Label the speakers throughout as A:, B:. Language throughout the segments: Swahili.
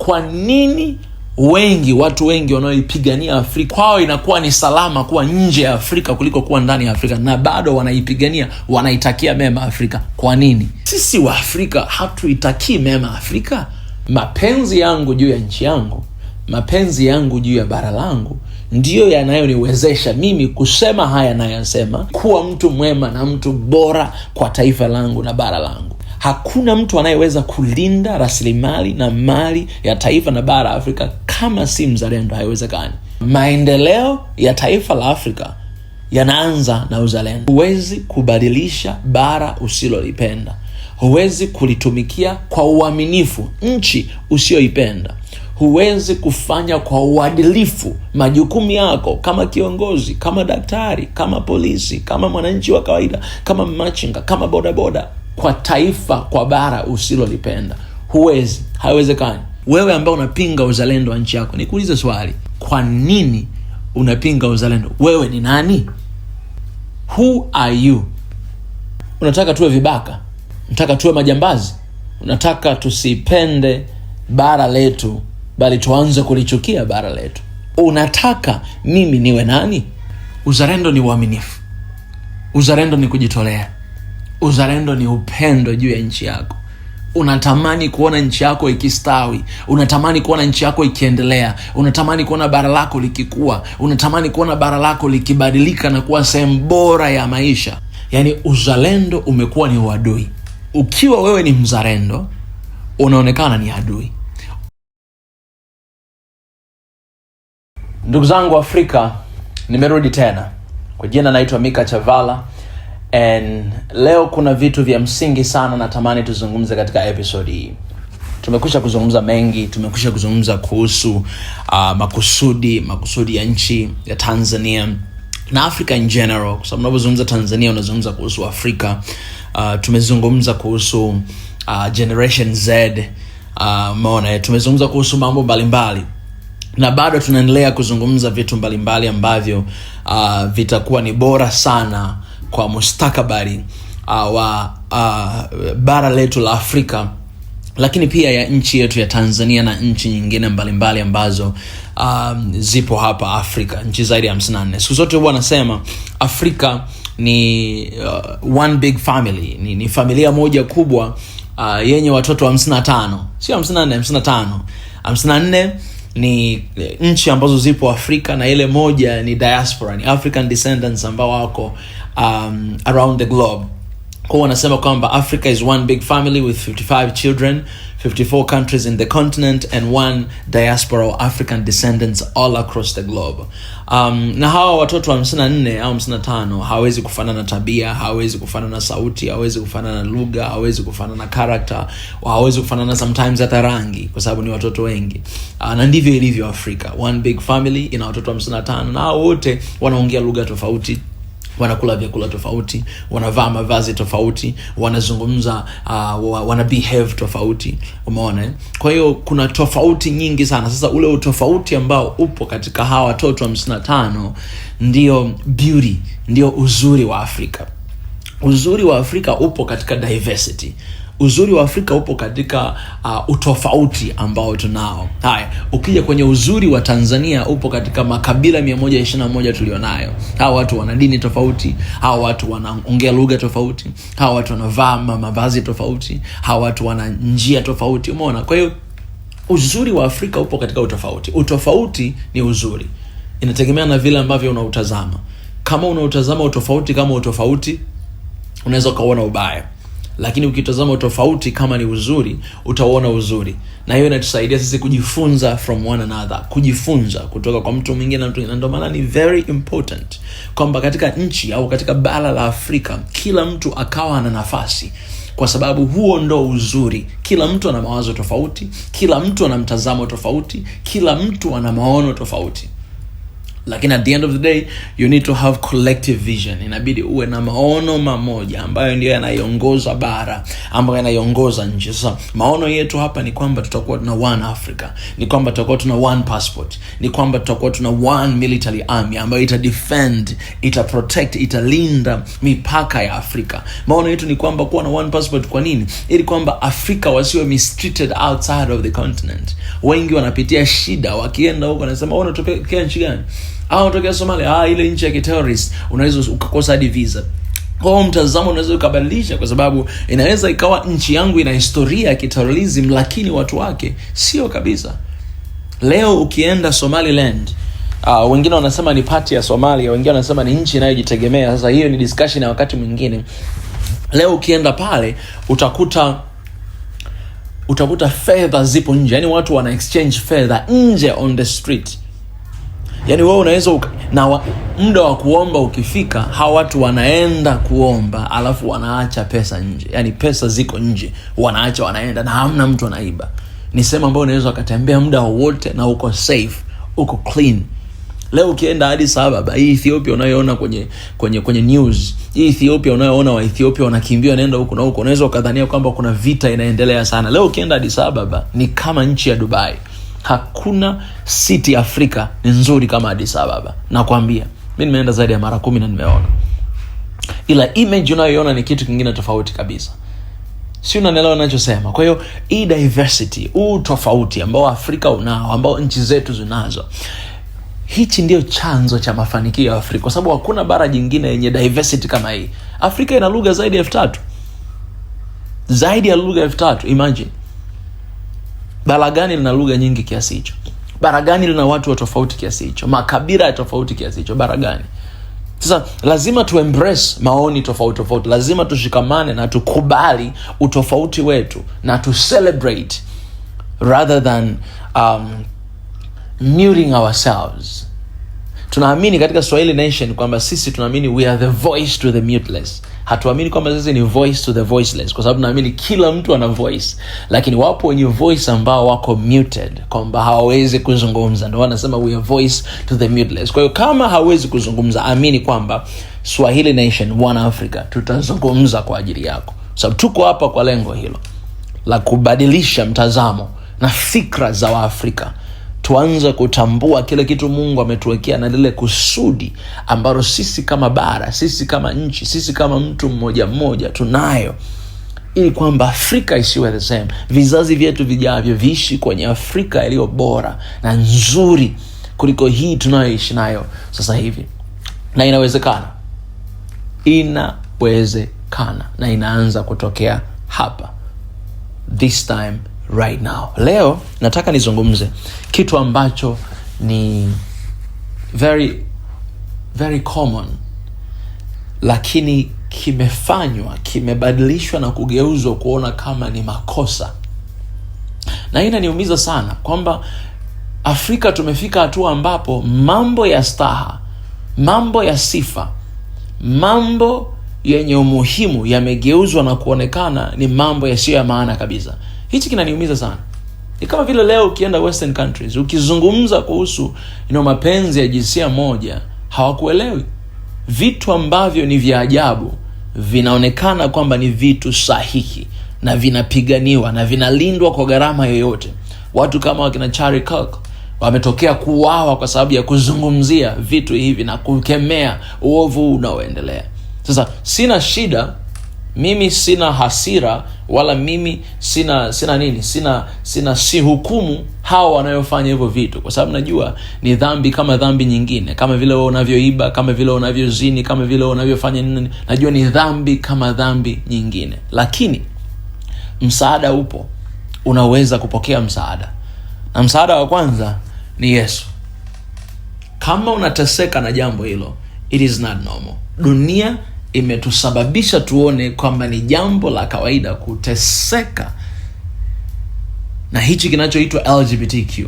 A: Kwa nini watu wengi wanaoipigania Afrika kwao inakuwa ni salama kuwa nje ya Afrika kuliko kuwa ndani ya Afrika, na bado wanaipigania, wanaitakia mema Afrika? Kwa nini? Sisi wa Afrika hatuitakii mema Afrika. Mapenzi yangu juu ya nchi yangu, mapenzi yangu juu ya bara langu ndiyo yanayoniwezesha mimi kusema haya nayasema, kuwa mtu mwema na mtu bora kwa taifa langu na bara langu. Hakuna mtu anayeweza kulinda rasilimali na mali ya taifa na bara Afrika kama si mzalendo. Haiwezekani. Maendeleo ya taifa la Afrika yanaanza na uzalendo. Huwezi kubadilisha bara usilolipenda. Huwezi kulitumikia kwa uaminifu nchi usioipenda. Huwezi kufanya kwa uadilifu majukumu yako kama kiongozi, kama daktari, kama polisi, kama mwananchi wa kawaida, kama machinga, kama bodaboda kwa taifa, kwa bara usilolipenda. Huwezi. Haiwezekani. Wewe ambao unapinga uzalendo wa nchi yako, nikuulize swali. Kwa nini unapinga uzalendo? Wewe ni nani? Who are you? Unataka tuwe vibaka? Unataka tuwe majambazi? Unataka tusipende bara letu bali tuanze kulichukia bara letu? Unataka mimi niwe nani? Uzalendo ni uaminifu. Uzalendo ni kujitolea. Uzalendo ni upendo juu ya nchi yako. Unatamani kuona nchi yako ikistawi. Unatamani kuona nchi yako ikiendelea. Unatamani kuona bara lako likikua. Unatamani kuona bara lako likibadilika na kuwa sehemu bora ya maisha. Yaani uzalendo umekuwa ni uadui. Ukiwa wewe ni mzalendo, unaonekana ni adui. Ndugu zangu Afrika, nimerudi tena. Kwa jina naitwa Mika Chavala. And leo kuna vitu vya msingi sana natamani tuzungumze katika episode hii. Tumekwisha kuzungumza mengi. Tumekwisha kuzungumza kuhusu makusudi ya nchi ya Tanzania na Afrika in general. Kwa sababu unapozungumza Tanzania unazungumza kuhusu Afrika. Tumezungumza kuhusu Generation Z. Tumezungumza kuhusu mambo mbalimbali. Na bado tunaendelea kuzungumza vitu mbalimbali ambavyo vitakuwa ni bora sana kwa mustakabali wa bara letu la Afrika, lakini pia ya nchi yetu ya Tanzania na nchi nyingine mbalimbali ambazo zipo hapa Afrika, nchi zaidi ya 54. Siku zote huwa nasema Afrika ni one big family, ni familia moja kubwa yenye watoto 55, sio 54, 55. 54 ni nchi ambazo zipo Afrika, na ile moja ni diaspora, ni African descendants ambao wako around the globe. Kwa wanasema kwamba Africa is one big family with 55 children, 54 countries in the continent, and one diaspora of African descendants all across the globe. Na hawa watoto 54 au 55 hawezi kufanana na tabia, hawezi kufanana na sauti, hawezi kufanana na lugha, hawezi kufanana na character, hawezi kufanana sometimes hata rangi, kwa sababu ni watoto wengi. Na ndivyo ilivyo Afrika. One big family ina watoto 55, na hao wote wanaongea lugha tofauti, wanakula vyakula tofauti, wanavaa mavazi tofauti, wanazungumza wana behave tofauti. Umeona? Kwa hiyo kuna tofauti nyingi sana. Sasa ule utofauti ambao upo katika hawa watoto 55 ndio beauty, ndio uzuri wa Afrika. Uzuri wa Afrika upo katika diversity. Uzuri wa Afrika upo katika utofauti ambao tunao. Haya, ukija kwenye uzuri wa Tanzania upo katika makabila 121 tulionayo. Hawa watu wana dini tofauti, hawa watu wanaongea lugha tofauti, hawa watu wanavaa mavazi tofauti, hawa watu wana njia tofauti. Umeona? Kwa hiyo uzuri wa Afrika upo katika utofauti. Utofauti ni uzuri. Inategemea na vile ambavyo unautazama. Kama unautazama utofauti kama utofauti, unaweza kuona ubaya. Lakini ukitazama utofauti kama ni uzuri, utaona uzuri. Na hiyo inatusaidia sisi kujifunza from one another, kujifunza kutoka kwa mtu mwingine na mtu mwingine. Ndio maana ni very important kwamba katika nchi au katika bara la Afrika kila mtu akawa na nafasi, kwa sababu huo ndo uzuri. Kila mtu ana mawazo tofauti, kila mtu ana mtazamo tofauti, kila mtu ana maono tofauti. Lakini at the end of the day you need to have collective vision. Inabidi uwe na maono mamoja ambayo ndio yanaiongoza bara, ambayo yanaiongoza nchi. Sasa maono yetu hapa ni kwamba tutakuwa tuna one Africa, ni kwamba tutakuwa tuna one passport, ni kwamba tutakuwa tuna one military army ambayo ita defend, ita protect, italinda mipaka ya Afrika. Maono yetu ni kwamba kuwa na one passport. Kwa nini? Ili kwamba Afrika wasiwe mistreated outside of the continent. Wengi wanapitia shida wakienda huko, wanasema unatokea nchi gani? Unatokea Somalia, ile nchi ya terrorist, unaweza ukakosa hadi visa. Kwa mtazamo unaweza ukabadilisha, kwa sababu inaweza ikawa nchi yangu ina historia ya terrorism lakini watu wake sio kabisa. Leo ukienda Somaliland, wengine wanasema ni party ya Somalia, wengine wanasema ni nchi inayojitegemea. Sasa hiyo ni discussion ya wakati mwingine. Leo ukienda pale utakuta fedha zipo nje, yani watu wana exchange fedha nje on the street. Yani wewe unaweza muda wa kuomba ukifika, hawa watu wanaenda kuomba alafu wanaacha pesa nje. Yani pesa ziko nje, wanaacha wanaenda na hamna mtu anaiba. Ni sema ambayo unaweza ukatembea muda wote na uko safe, uko clean. Leo ukienda Addis Ababa, hii Ethiopia unayoona kwenye news, hii Ethiopia unayoona wa Ethiopia wanakimbia wanaenda huko na huko, unaweza ukadhania kwamba kuna vita inaendelea sana. Leo ukienda Addis Ababa ni kama nchi ya Dubai. Hakuna city Afrika ni nzuri kama Addis Ababa. Nakwambia, mimi nimeenda zaidi ya mara 10 na nimeona. Ila image unayoiona ni kitu kingine tofauti kabisa. Si unanielewa ninachosema? Kwa hiyo hii diversity, tofauti ambao Afrika unao, ambao nchi zetu zinazo, hichi ndio chanzo cha mafanikio ya Afrika, kwa sababu hakuna bara jingine yenye diversity kama hii. Afrika ina lugha zaidi ya 3000. Zaidi ya lugha 3000, imagine. Bara gani lina lugha nyingi kiasi hicho? Bara gani lina watu wa tofauti kiasi hicho? Makabila ya tofauti kiasi hicho? Bara gani? Sasa lazima tu embrace maoni tofauti. Lazima tushikamane na tukubali utofauti wetu na to celebrate rather than muting ourselves. Tunaamini katika Swahili Nation kwamba sisi tunaamini we are the voice to the muteless. Hatuamini kwamba sisi ni voice to the voiceless, kwa sababu naamini kila mtu ana voice. Lakini wapo wenye voice ambao wako muted, kwamba hawawezi kuzungumza. Ndio wanasema we are voice to the muteless. Kwa hiyo kama hawezi kuzungumza, amini kwamba Swahili Nation, One Africa, tutazungumza kwa ajili yako. Sababu tuko hapa kwa lengo hilo la kubadilisha mtazamo na fikra za Waafrika. Tuanze kutambua kile kitu Mungu ametuwekea na lile kusudi ambalo sisi kama bara, sisi kama nchi, sisi kama mtu mmoja mmoja tunayo, ili kwamba Afrika isiwe the same. Vizazi vyetu vijavyo viishi kwenye Afrika iliyo bora na nzuri kuliko hii tunayoishi nayo sasa hivi. Na inawezekana na inaanza kutokea hapa, this time right now. Leo nataka nizungumze kitu ambacho ni very very common, lakini kimebadilishwa na kugeuzwa kuona kama ni makosa. Na hii inaniumiza sana kwamba Afrika tumefika hatua ambapo mambo ya staha, mambo ya sifa, mambo yenye umuhimu yamegeuzwa na kuonekana ni mambo yasiyo ya maana kabisa. Hichi kinaniumiza sana. Ni kama vile leo ukienda western countries, ukizungumza kuhusu mapenzi ya jinsia moja, hawakuelewi. Vitu ambavyo ni vya ajabu vinaonekana kwamba ni vitu sahihi na vinapiganiwa na vinalindwa kwa gharama yoyote. Watu kama wakina Charlie Kirk wametokea kuuawa kwa sababu ya kuzungumzia vitu hivi na kukemea uovu unaoendelea. Sasa sina shida, mimi sina hasira, wala mimi sina hukumu hao wanayofanya hivyo vitu, kwa sababu najua ni dhambi kama dhambi nyingine. Kama vile wewe unavyoiba, kama vile unavyozini, kama vile unavyofanya nini, najua ni dhambi kama dhambi nyingine. Lakini msaada upo, unaweza kupokea msaada. Na msaada wa kwanza ni Yesu. Kama unateseka na jambo hilo, it is not normal. Dunia imetusababisha tuone kwamba ni jambo la kawaida kuteseka na hichi kinachoitwa LGBTQ,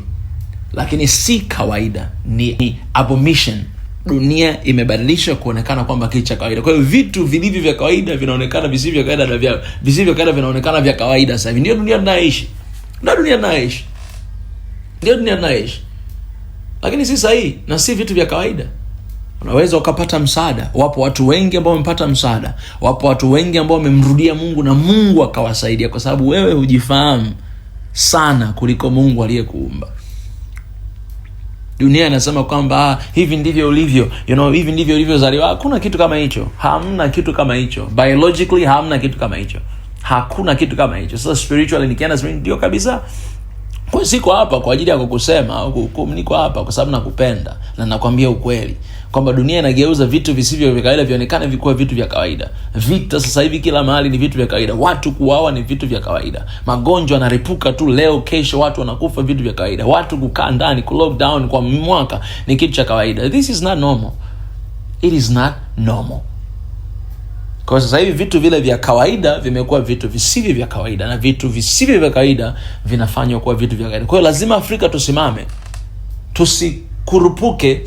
A: lakini si kawaida, ni abomination. Dunia imebadilisha kuonekana kwamba kitu cha kawaida. Kwa hiyo vitu vilivyo vya kawaida vinaonekana visivyo kawaida, na visivyo kawaida vinaonekana vya kawaida. Sasa ndio dunia tunaishi. lakini si sahihi na si vitu vya kawaida. Unaweza ukapata msaada. Wapo watu wengi ambao wamepata msaada. Wapo watu wengi ambao wamemrudia Mungu na Mungu akawasaidia, kwa sababu wewe hujifahamu sana kuliko Mungu aliyekuumba. Dunia inasema kwamba hivi ndivyo ulivyo, hivi ndivyo ulivyozaliwa. Hakuna kitu kama hicho. Hamna kitu kama hicho. Biologically hamna kitu kama hicho. Hakuna kitu kama hicho. Sasa spiritually nikienda ndio kabisa. Kwa siko hapa kwa ajili ya kukusema au kuhukumu, niko hapa kwa sababu nakupenda na nakwambia ukweli kwamba dunia inageuza vitu visivyo vya kawaida vionekane vikuwa vitu vya kawaida. Vita sasa hivi kila mahali ni vitu vya kawaida. Watu kuuawa ni vitu vya kawaida. Magonjwa yanaripuka tu leo kesho, watu wanakufa, vitu vya kawaida. Watu kukaa ndani, lockdown kwa mwaka ni kitu cha kawaida. This is not normal. It is not normal. Kwa sasa hivi vitu vile vya kawaida vimekuwa vitu visivyo vya kawaida, na vitu visivyo vya kawaida vinafanywa kuwa vitu vya kawaida. Kwa hiyo lazima Afrika tusimame. Tusikurupuke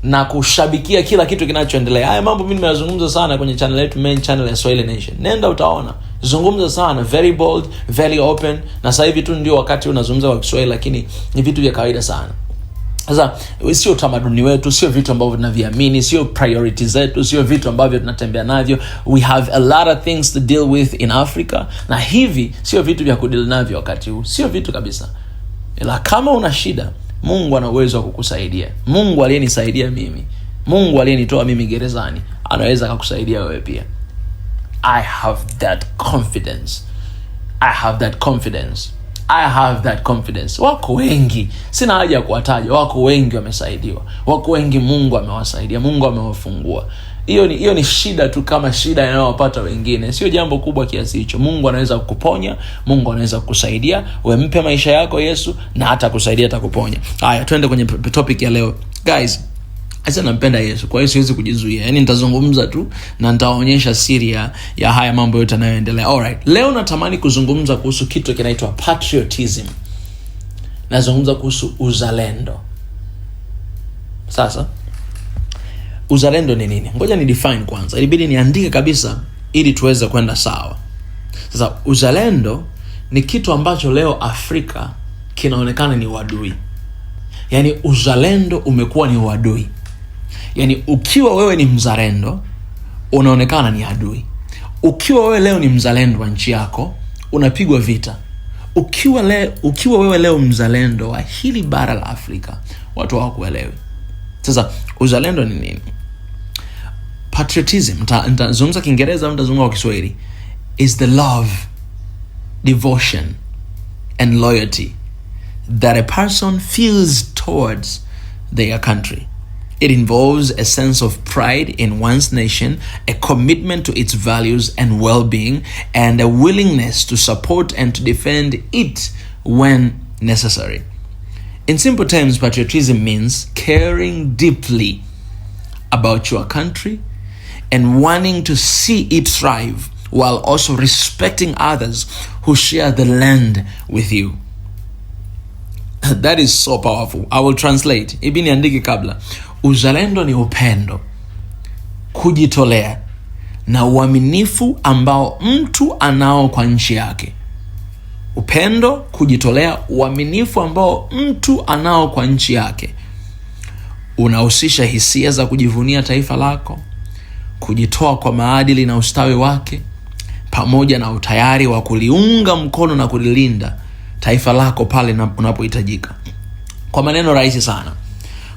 A: na kushabikia kila kitu kinachoendelea. Haya mambo mimi nimeyazungumza sana kwenye channel yetu, main channel ya Swahili Nation. Nenda utaona. Zungumza sana, very bold, very open. Na sasa hivi tu ndio wakati unazungumza kwa Kiswahili, lakini ni vitu vya kawaida sana. Sasa sio utamaduni wetu, sio vitu ambavyo tunaviamini, sio priorities zetu, sio vitu ambavyo tunatembea navyo. We have a lot of things to deal with in Africa, na hivi sio vitu vya kudeal navyo wakati huu. Sio vitu kabisa. Ila kama una shida, Mungu ana uwezo wa kukusaidia. Mungu aliyenisaidia mimi, Mungu aliyenitoa mimi gerezani, anaweza kukusaidia wewe pia. I have that confidence. I have that confidence. I have that confidence. Wako wengi, sina haja ya kuwataja, wako wengi wamesaidiwa. Wako wengi Mungu amewasaidia, Mungu amewafungua. Hiyo ni shida tu kama shida inayowapata wengine. Sio jambo kubwa kiasi hicho. Mungu anaweza kukuponya, Mungu anaweza kukusaidia. Wewe mpe maisha yako Yesu na hata kusaidia, atakuponya. Haya, twende kwenye topic ya leo. Guys, Asa nampenda Yesu, kwa hiyo siwezi kujizuia. Yaani nitazungumza tu na nitaonyesha siri ya haya mambo yote yanayoendelea. Alright, leo natamani kuzungumza kuhusu kitu kinaitwa patriotism. Nazungumza kuhusu uzalendo. Sasa uzalendo ni nini? Ngoja ni define kwanza. Ilibidi niandike kabisa ili tuweze kwenda sawa. Sasa uzalendo ni kitu ambacho leo Afrika kinaonekana ni uadui. Yaani uzalendo umekuwa ni uadui. Yaani ukiwa wewe ni mzalendo unaonekana ni adui. Ukiwa wewe leo ni mzalendo wa nchi yako unapigwa vita. Ukiwa wewe leo mzalendo wa hili bara la Afrika, watu hawakuelewi. Sasa uzalendo ni nini? Patriotism, nitazungumza Kiingereza au nitazungumza kwa Kiswahili, is the love, devotion and loyalty that a person feels towards their country. It involves a sense of pride in one's nation, a commitment to its values and well-being, and a willingness to support and to defend it when necessary. In simple terms, patriotism means caring deeply about your country and wanting to see it thrive while also respecting others who share the land with you. That is so powerful. I will translate. Ibi niandike kabla. Uzalendo ni upendo, kujitolea na uaminifu ambao mtu anao kwa nchi yake. Upendo, kujitolea, uaminifu ambao mtu anao kwa nchi yake. Unahusisha hisia za kujivunia taifa lako, kujitoa kwa maadili na ustawi wake, pamoja na utayari wa kuliunga mkono na kulilinda taifa lako pale unapohitajika. Kwa maneno rahisi sana,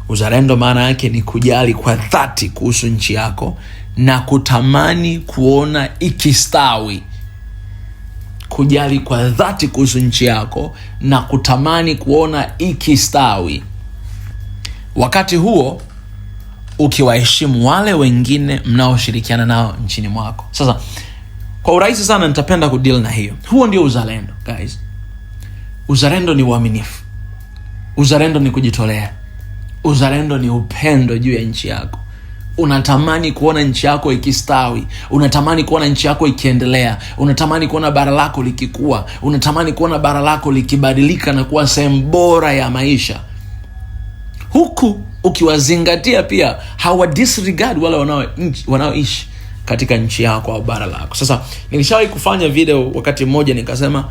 A: uzalendo maana yake ni kujali kwa dhati kuhusu nchi yako na kutamani kuona ikistawi. Kujali kwa dhati kuhusu nchi yako na kutamani kuona ikistawi. Wakati huo ukiwaheshimu wale wengine mnaoshirikiana nao nchini mwako. Sasa kwa urahisi sana nitapenda kudeal na hiyo. Huo ndio uzalendo, guys. Uzalendo ni uaminifu. Uzalendo ni kujitolea. Uzalendo ni upendo juu ya nchi yako. Unatamani kuona nchi yako ikistawi. Unatamani kuona nchi yako ikiendelea. Unatamani kuona bara lako likikua. Unatamani kuona bara lako likibadilika na kuwa sehemu bora ya maisha. Huku ukiwazingatia pia hawa disregard wale wanaoishi katika nchi yako au bara lako. Sasa nilishawahi kufanya video wakati mmoja nikasema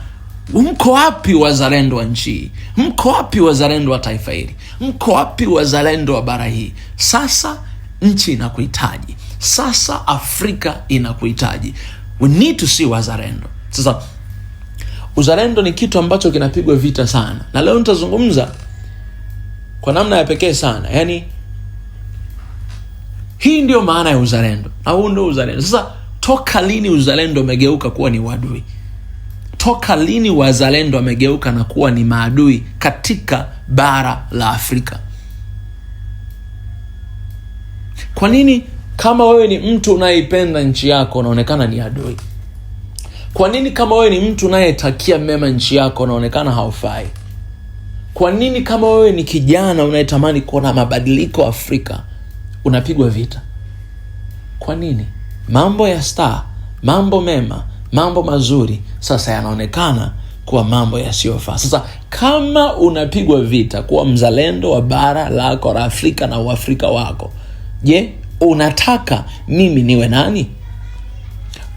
A: Mko wapi wazalendo wa nchi? Mko wapi wazalendo wa taifa hili? Mko wapi wazalendo wa bara hii? Sasa nchi inakuhitaji. Sasa Afrika inakuhitaji. We need to see wazalendo. Sasa uzalendo ni kitu ambacho kinapigwa vita sana. Na leo nitazungumza kwa namna ya pekee sana. Yaani hii ndio maana ya uzalendo. Na huu ndio uzalendo. Sasa toka lini uzalendo umegeuka kuwa ni uadui? Toka lini wazalendo wamegeuka na kuwa ni maadui katika bara la Afrika? Kwa nini kama wewe ni mtu unayeipenda nchi yako unaonekana ni adui? Kwa nini kama wewe ni mtu unayetakia mema nchi yako unaonekana haufai? Kwa nini kama wewe ni kijana unayetamani kuona mabadiliko Afrika unapigwa vita? Kwa nini? Mambo ya star, mambo mema, mambo mazuri sasa yanaonekana kuwa mambo yasiyofaa. Sasa kama unapigwa vita kuwa mzalendo wa bara lako la Afrika na uafrika wako, je, unataka mimi niwe nani?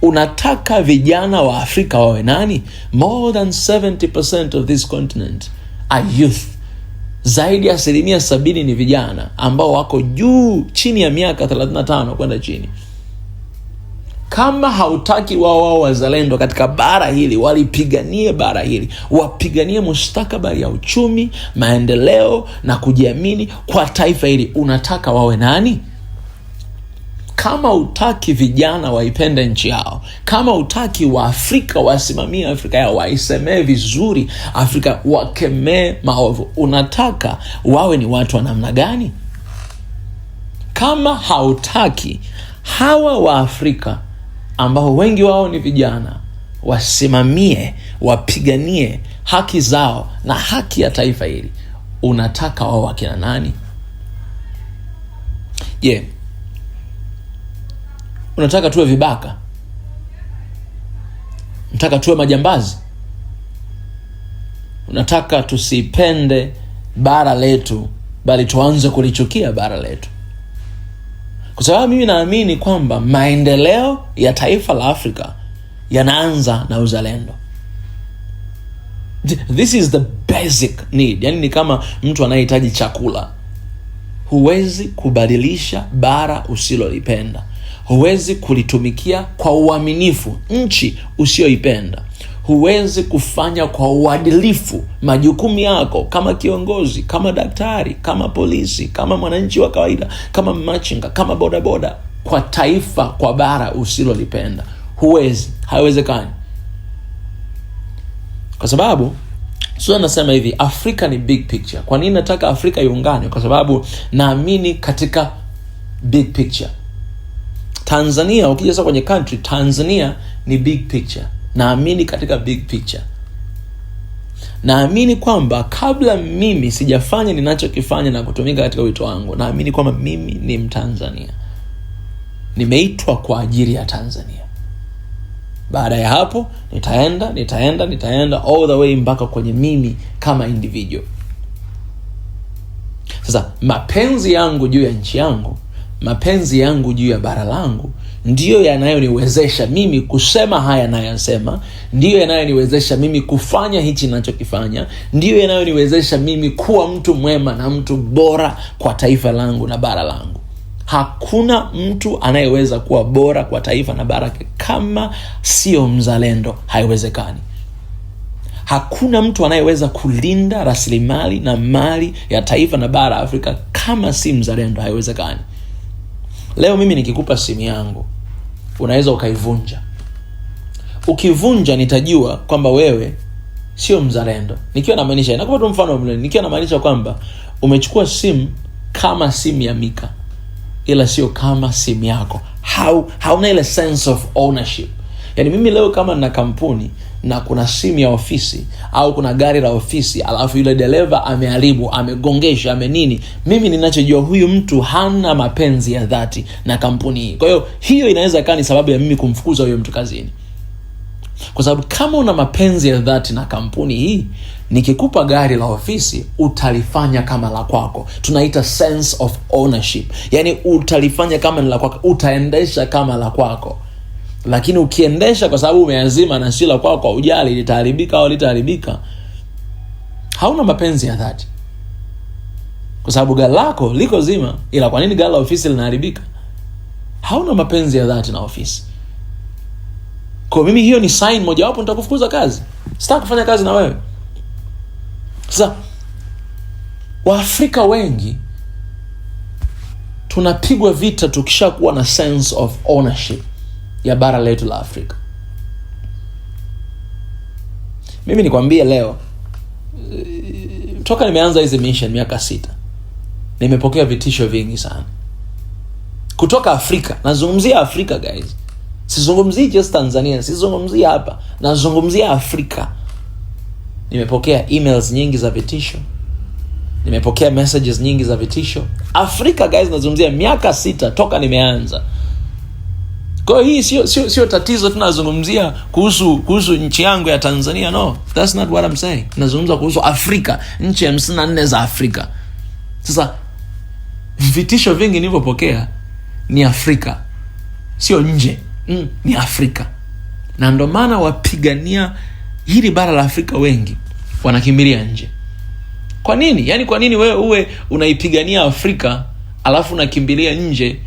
A: Unataka vijana wa Afrika wawe nani? More than 70% of this continent are youth. Zaidi ya 70% ni vijana ambao wako chini ya miaka 35 kwenda chini. Kama hautaki wao wazalendo katika bara hili walipiganie bara hili, wapiganie mustakabali ya uchumi, maendeleo na kujiamini kwa taifa hili, unataka wawe nani? Kama utaki vijana waipende nchi yao, kama utaki wa Afrika wasimamie Afrika yao, waisemee vizuri Afrika, wakemee maovu, unataka wawe ni watu wa namna gani? Kama hautaki hawa wa Afrika ambao wengi wao ni vijana wasimamie, wapiganie haki zao na haki ya taifa hili, unataka wao wakina nani? Unataka tuwe vibaka? Unataka tuwe majambazi? Unataka tusipende bara letu bali tuanze kulichukia bara letu? Kwa sababu mimi naamini kwamba maendeleo ya taifa la Afrika yanaanza na uzalendo. This is the basic need. Yani ni kama mtu anayehitaji chakula. Huwezi kubadilisha bara usilolipenda. Huwezi kulitumikia kwa uaminifu nchi usioipenda. Huwezi kufanya kwa uadilifu majukumu yako kama kiongozi, kama daktari, kama polisi, kama mwananchi wa kawaida, kama machinga, kama bodaboda kwa taifa, kwa bara usilolipenda. Huwezi, haiwezekani. Kwa sababu sio, nasema hivi, Afrika ni big picture. Kwa nini nataka Afrika iungane? Kwa sababu naamini katika big picture. Tanzania, ukija sasa kwenye country, Tanzania ni big picture. Naamini katika big picture. Naamini kwamba kabla mimi sijafanya ninachokifanya na kutumika katika wito wangu, naamini kwamba mimi ni Mtanzania. Nimeitwa kwa ajili ya Tanzania. Baada ya hapo nitaenda all the way mpaka kwenye mimi kama individual. Sasa mapenzi yangu juu ya nchi yangu, mapenzi yangu juu ya bara langu ndiyo yanayoniwezesha mimi kusema haya nayasema, ndiyo yanayoniwezesha mimi kufanya hichi ninachokifanya, ndiyo yanayoniwezesha mimi kuwa mtu mwema na mtu bora kwa taifa langu na bara langu. Hakuna mtu anayeweza kuwa bora kwa taifa na bara kama sio mzalendo. Haiwezekani. Hakuna mtu anayeweza kulinda rasilimali na mali ya taifa na bara Afrika kama si mzalendo. Haiwezekani. Leo mimi nikikupa simu yangu, unaweza ukaivunja. Ukivunja nitajua kwamba wewe sio mzalendo. Nikiwa namaanisha, nakupa tu mfano mleni, nikiwa namaanisha kwamba umechukua simu kama simu ya Mika, ila sio kama simu yako. Hauna ile sense of ownership. Yani mimi leo kama nina kampuni na kuna simu ya ofisi au kuna gari la ofisi, alafu yule dereva ameharibu, amegongesha, amenini, mimi ninachojua huyu mtu hana mapenzi ya dhati na kampuni hii. Kwa hiyo inaweza kuwa ni sababu ya mimi kumfukuza huyo mtu kazini. Kwa sababu kama una mapenzi ya dhati na kampuni hii, nikikupa gari la ofisi utalifanya kama la kwako. Tunaita sense of ownership. Yani utalifanya kama ni la kwako, utaendesha kama la kwako. Lakini ukiendesha kwa sababu umeazima na sila kwa ujali litaharibika au litaharibika, hauna mapenzi ya dhati. Kwa sababu gari lako liko zima, ila kwa nini gari la ofisi linaharibika? Hauna mapenzi ya dhati na ofisi. Kwa mimi hiyo ni sign moja wapo nitakufukuza kazi. Sitaki kufanya kazi na wewe. Sasa Waafrika wengi tunapigwa vita tukishakuwa na sense of ownership ya bara letu la Afrika. Mimi nikwambie leo, toka nimeanza hizi mission miaka 6, nimepokea vitisho vingi sana kutoka Afrika. Nazungumzia Afrika guys, sizungumzii just Tanzania, sizungumzii hapa, nazungumzia Afrika. Nimepokea emails nyingi za vitisho, nimepokea messages nyingi za vitisho. Afrika guys, nazungumzia miaka 6 toka nimeanza. Kwa hii sio tatizo tunazungumzia kuhusu nchi yangu ya Tanzania. No, that's not what I'm saying. Nazungumza kuhusu Afrika, nchi 54 za Afrika. Sasa vitisho vingi nilivyopokea ni Afrika, sio nje. Ni Afrika. Na ndio maana wapigania hili bara la Afrika wengi wanakimbilia nje. Kwa nini? Yaani kwa nini wewe uwe unaipigania Afrika alafu unakimbilia nje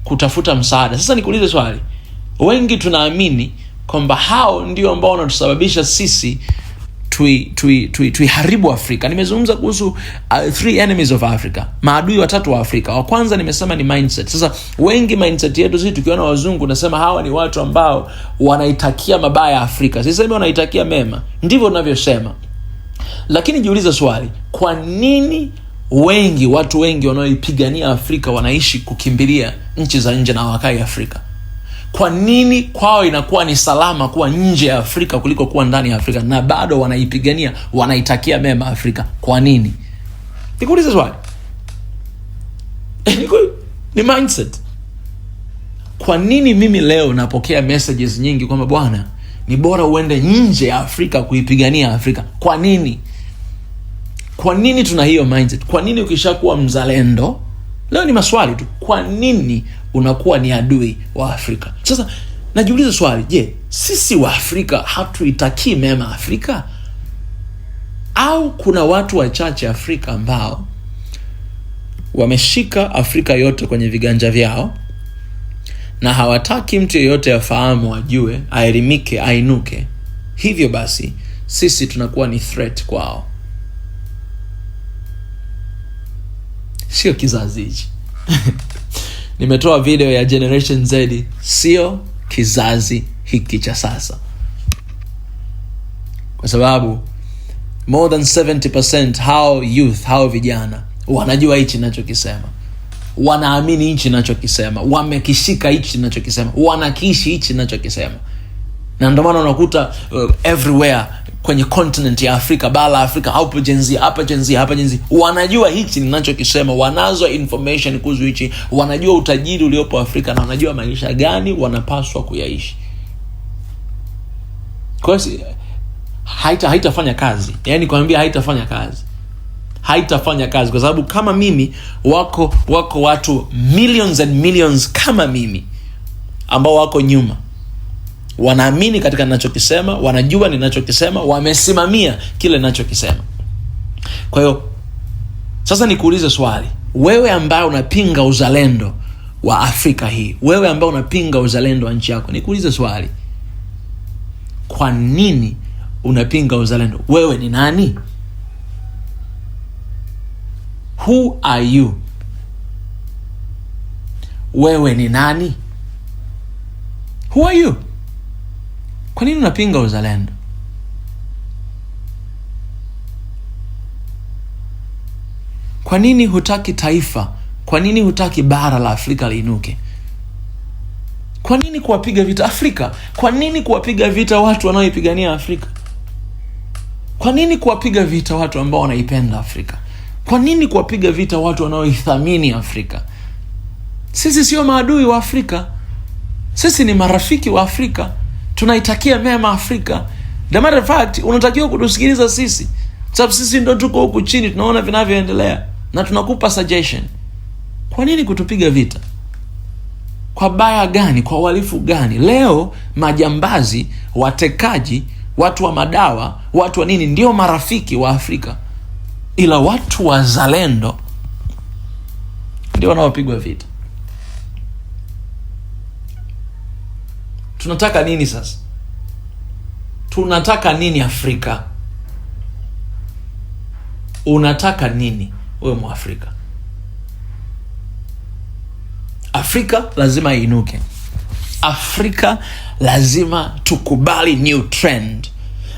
A: kutafuta msaada? Sasa nikuulize swali. Wengi tunaamini kwamba hao ndio ambao wanatusababisha sisi tuiharibu Afrika. Nimezungumza kuhusu 3 enemies of Africa, maadui 3 wa Afrika. Wa kwanza nimesema ni mindset. Sasa wengi mindset yetu sisi tukiona wazungu nasema hawa ni watu ambao wanaitakia mabaya Afrika. Sisemi wanaitakia mema, ndivyo tunavyosema. Lakini jiulize swali, kwa nini watu wengi wanaoipigania Afrika wanaishi kukimbilia nchi za nje na wakai Afrika? Kwa nini kwao inakuwa ni salama kuwa nje ya Afrika kuliko kuwa ndani ya Afrika, na bado wanaipigania, wanaitakia mema Afrika? Kwa nini? Nikuulize swali. Ni mindset. Kwa nini mimi leo napokea messages nyingi kwamba bwana, ni bora uende nje ya Afrika kuipigania Afrika? Kwa nini? Kwa nini tuna hiyo mindset? Kwa nini ukishakuwa mzalendo, leo ni maswali tu, kwa nini unakuwa ni adui wa Afrika? Sasa najiuliza swali, je, sisi wa Afrika hatuitakii mema Afrika? Au kuna watu wachache Afrika ambao wameshika Afrika yote kwenye viganja vyao na hawataki mtu yeyote afahamu, ajue, aelimike, ainuke? Hivyo basi sisi tunakuwa ni threat kwao. Sio kizazi hichi. Nimetoa video ya Generation Z, sio kizazi hiki cha sasa. Kwa sababu more than 70% hao youth, hao vijana wanajua hichi ninachokisema. Wanaamini hichi ninachokisema, wamekishika hichi ninachokisema, wanakiishi hichi ninachokisema. Na ndio maana unakuta everywhere kwenye continent ya Afrika, bara Afrika, hapo Gen Z, hapa Gen Z, hapa Gen Z, wanajua hichi ninachokisema, wanazo information kuhusu hichi, wanajua utajiri uliopo Afrika na wanajua maisha gani wanapaswa kuyaishi. Kwa hiyo haitafanya kazi. Yaani kwambia haitafanya kazi. Haitafanya kazi kwa sababu kama mimi wako watu millions and millions kama mimi ambao wako nyuma. Wanaamini katika ninachokisema, wanajua ninachokisema, wamesimamia kile ninachokisema. Kwa hiyo sasa nikuulize swali, wewe ambaye unapinga uzalendo wa Afrika hii, wewe ambaye unapinga uzalendo wa nchi yako, nikuulize swali, kwa nini unapinga uzalendo? Wewe ni nani? Who are you? Wewe ni nani? Who are you? Kwa nini unapinga uzalendo? Kwa nini hutaki taifa? Kwa nini hutaki bara la Afrika liinuke? Kwa nini kuwapiga vita Afrika? Kwa nini kuwapiga vita watu wanaoipigania Afrika? Kwa nini kuwapiga vita watu ambao wanaipenda Afrika? Kwa nini kuwapiga vita watu wanaoithamini Afrika? Sisi sio maadui wa Afrika. Sisi ni marafiki wa Afrika. Tunaitakia mema Afrika. The matter of fact, unatakiwa kutusikiliza sisi. Sababu sisi ndio tuko huku chini, tunaona vinavyoendelea na tunakupa suggestion. Kwa nini kutupiga vita? Kwa baya gani? Kwa uhalifu gani? Leo majambazi, watekaji, watu wa madawa, watu wa nini ndio marafiki wa Afrika, ila watu wazalendo ndio wanaopigwa vita. Tunataka nini sasa? Tunataka nini Afrika? Unataka nini wewe Mwafrika? Afrika lazima iinuke. Afrika lazima tukubali new trend.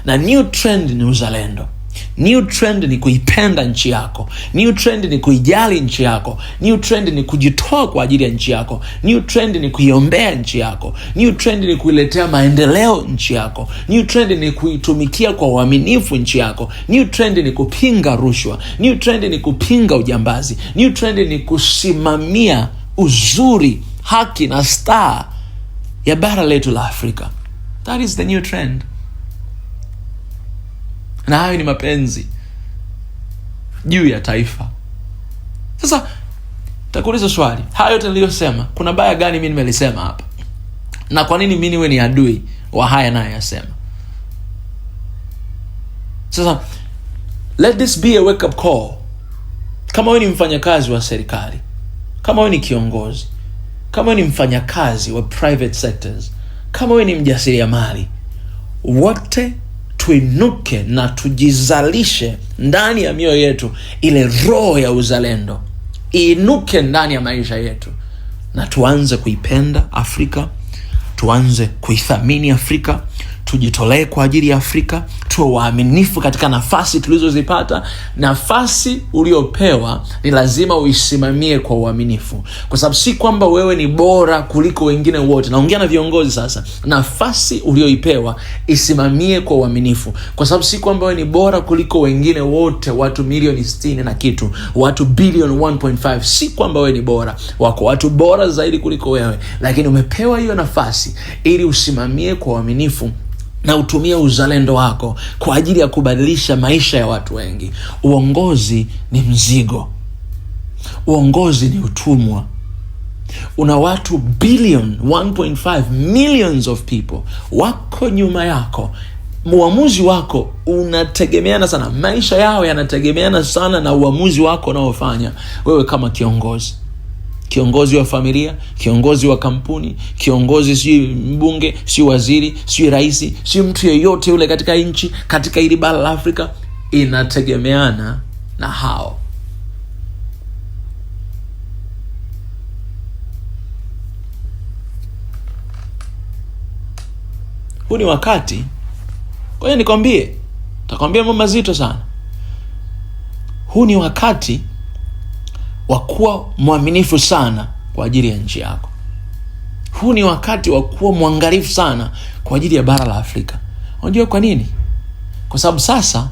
A: Na new trend ni uzalendo. New trend ni kuipenda nchi yako. New trend ni kuijali nchi yako. New trend ni kujitoa kwa ajili ya nchi yako. New trend ni kuiombea nchi yako. New trend ni kuiletea maendeleo nchi yako. New trend ni kuitumikia kwa uaminifu nchi yako. New trend ni kupinga rushwa. New trend ni kupinga ujambazi. New trend ni kusimamia uzuri, haki na staa ya bara letu la Afrika. That is the new trend. Na hayo ni mapenzi juu ya taifa. Sasa takuuliza swali, hayo yote niliyosema, kuna baya gani mimi nimelisema hapa? Na kwa nini mimi niwe ni adui wa haya naye yasema? Sasa let this be a wake up call. Kama wewe ni mfanyakazi wa serikali, kama wewe ni kiongozi, kama wewe ni mfanyakazi wa private sectors, kama wewe ni mjasiriamali, wote tuinuke na tujizalishe ndani ya mioyo yetu ile roho ya uzalendo. Inuke ndani ya maisha yetu na tuanze kuipenda Afrika, tuanze kuithamini Afrika, tujitolee kwa ajili ya Afrika, tuwe waaminifu katika nafasi tulizozipata. Nafasi uliopewa ni lazima uisimamie kwa uaminifu, kwa sababu si kwamba wewe ni bora kuliko wengine wote. Naongea na viongozi sasa. Nafasi ulioipewa isimamie kwa uaminifu, kwa sababu si kwamba wewe ni bora kuliko wengine wote, watu milioni 60 na kitu, watu bilioni 1.5. Si kwamba wewe ni bora, wako watu bora zaidi kuliko wewe, lakini umepewa hiyo nafasi ili usimamie kwa uaminifu na utumie uzalendo wako kwa ajili ya kubadilisha maisha ya watu wengi. Uongozi ni mzigo. Uongozi ni utumwa. Una watu billion 1.5 millions of people wako nyuma yako. Uamuzi wako unategemeana sana, maisha yao yanategemeana sana na uamuzi wako unaofanya wewe kama kiongozi. Kiongozi wa familia, kiongozi wa kampuni, kiongozi si mbunge, si waziri, si rais, si mtu yeyote yule katika nchi, katika hili bara la Afrika, inategemeana na hao. Huu ni wakati, kwa hiyo nikwambie, takwambia mambo mazito sana. Huu ni wakati wa kuwa mwaminifu sana kwa ajili ya nchi yako. Huu ni wakati wa kuwa mwangalifu sana kwa ajili ya bara la Afrika. Unajua kwa nini? Kwa sababu sasa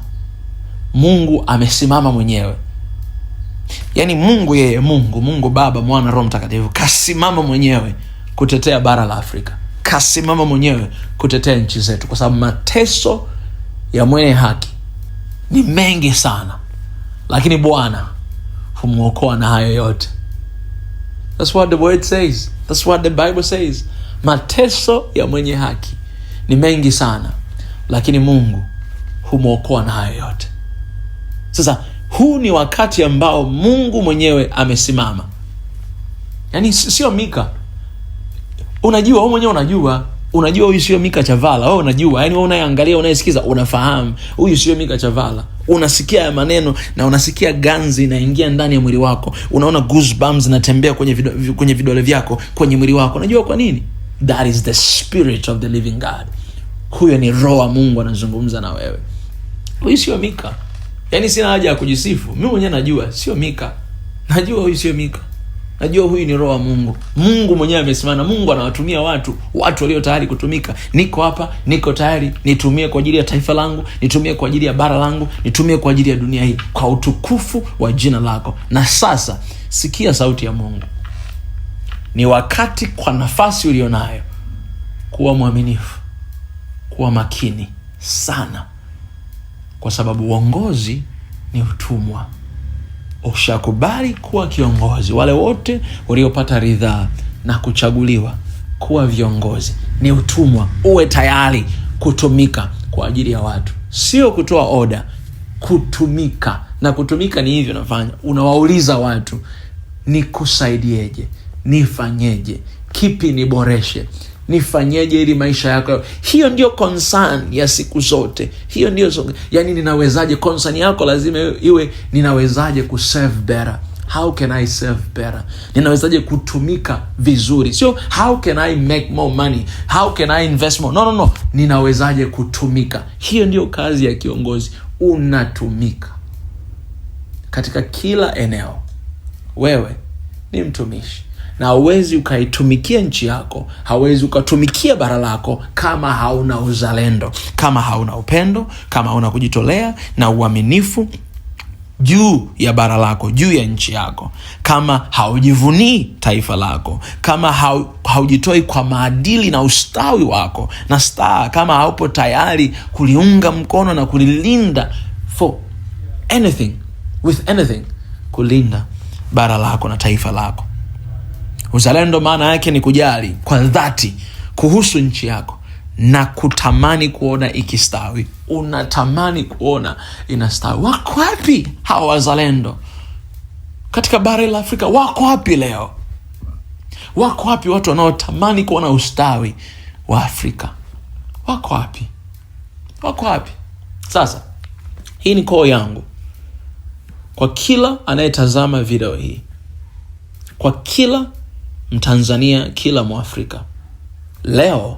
A: Mungu amesimama mwenyewe. Yaani Mungu yeye, Mungu Baba, Mwana, Roho Mtakatifu kasimama mwenyewe kutetea bara la Afrika. Kasimama mwenyewe kutetea nchi zetu, kwa sababu mateso ya mwenye haki ni mengi sana, lakini Bwana humuokoa na hayo yote. That's what the word says. That's what the Bible says. Mateso ya mwenye haki ni mengi sana, lakini Mungu humuokoa na hayo yote. Sasa huu ni wakati ambao Mungu mwenyewe amesimama. Yaani sio Mika. Unajua, wewe mwenyewe unajua huyu sio Mika Chavala. Wewe unajua, yaani wewe unaangalia, unaisikiza, unafahamu huyu sio Mika Chavala. Unasikia ya maneno na unasikia ganzi inaingia ndani ya mwili wako. Unaona goosebumps zinatembea kwenye vidole vyako, kwenye mwili wako. Unajua kwa nini? That is the spirit of the living God. Huyo ni roho wa Mungu anazungumza na wewe. Huyu sio Mika. Yaani sina haja ya kujisifu. Mimi mwenyewe najua sio Mika. Najua huyu sio Mika. Najua huyu ni roho wa Mungu. Mungu mwenyewe amesimama. Mungu anawatumia watu walio tayari kutumika. Niko hapa, niko tayari nitumie kwa ajili ya taifa langu, nitumie kwa ajili ya bara langu, nitumie kwa ajili ya dunia hii, kwa utukufu wa jina lako. Na sasa sikia sauti ya Mungu. Ni wakati, kwa nafasi ulionayo, kuwa mwaminifu, kuwa makini sana, kwa sababu uongozi ni utumwa. Ushakubali kuwa kiongozi. Wale wote waliopata ridhaa na kuchaguliwa kuwa viongozi. Ni utumwa. Uwe tayari kutumika kwa ajili ya watu, sio kutoa oda, kutumika. Na kutumika ni hivyo nafanya, unawauliza watu, nikusaidieje, nifanyeje, kipi niboreshe, nifanyeje ili maisha yako. Hiyo ndio concern ya siku zote. Hiyo ndio yani, ninawezaje, concern yako lazima iwe ninawezaje kuserve better. How can I serve better? Ninawezaje kutumika vizuri? Sio how can I make more money? How can I invest more? No. Ninawezaje kutumika? Hiyo ndio kazi ya kiongozi. Unatumika katika kila eneo. Wewe ni mtumishi, na hauwezi ukaitumikia nchi yako, hauwezi ukatumikia bara lako kama hauna uzalendo, kama hauna upendo, kama hauna kujitolea na uaminifu juu ya bara lako, juu ya nchi yako, kama haujivunii taifa lako, kama haujitoi kwa maadili na ustawi wako na kama haupo tayari kuliunga mkono na kulilinda for anything, with anything, kulinda bara lako na taifa lako. Uzalendo maana yake ni kujali kwa dhati kuhusu nchi yako na kutamani kuona ikistawi. Unatamani kuona inastawi. Wako wapi hawa wazalendo katika bara la Afrika? Wako wapi leo? Wako wapi watu wanaotamani kuona ustawi wa Afrika? Wako wapi? Wako wapi? Sasa hii ni call yangu kwa kila anayetazama video hii, kwa kila Mtanzania, kila Mwafrika. Leo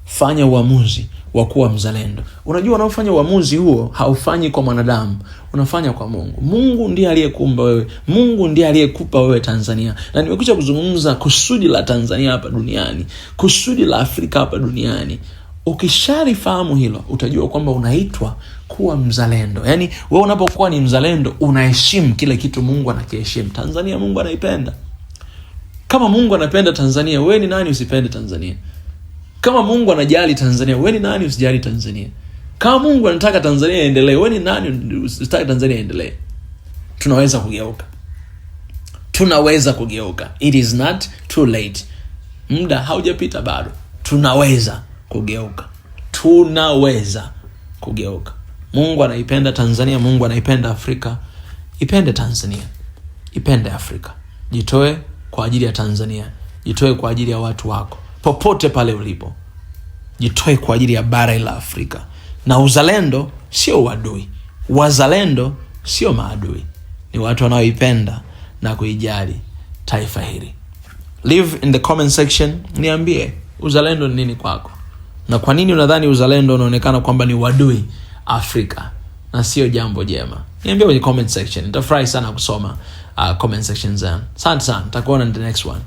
A: fanya uamuzi wa kuwa mzalendo. Unajua, unaofanya uamuzi huo haufanyi kwa mwanadamu, unafanya kwa Mungu. Mungu ndiye aliyekuumba wewe. Mungu ndiye aliyekupa wewe Tanzania. Na nimekuja kuzungumza kusudi la Tanzania hapa duniani, kusudi la Afrika hapa duniani. Ukishalifahamu hilo, utajua kwamba unaitwa kuwa mzalendo. Yani wewe unapokuwa ni mzalendo, unaheshimu kile kitu Mungu anakiheshimu. Tanzania Mungu anaipenda. Kama Mungu anapenda Tanzania, wewe ni nani usipende Tanzania? Kama Mungu anajali Tanzania, wewe ni nani usijali Tanzania? Kama Mungu anataka Tanzania iendelee, wewe ni nani usitaki Tanzania iendelee? Tunaweza kugeuka. Tunaweza kugeuka. It is not too late. Muda haujapita bado. Tunaweza kugeuka. Tunaweza kugeuka. Mungu anaipenda Tanzania, Mungu anaipenda Afrika. Ipende Tanzania, ipende Afrika. Jitoe kwa ajili ya Tanzania, jitoe kwa ajili ya watu wako popote pale ulipo. Jitoe kwa ajili ya bara la Afrika. Na uzalendo sio uadui. Wazalendo sio maadui. Ni watu wanaoipenda na kuijali taifa hili. Leave in the comment section, niambie uzalendo ni nini kwako, na kwa nini unadhani uzalendo unaonekana kwamba ni uadui Afrika na sio jambo jema. Niambie kwenye comment section. Nitafurahi sana kusoma comment section zenu. Asante sana. Tutakuona in the next one.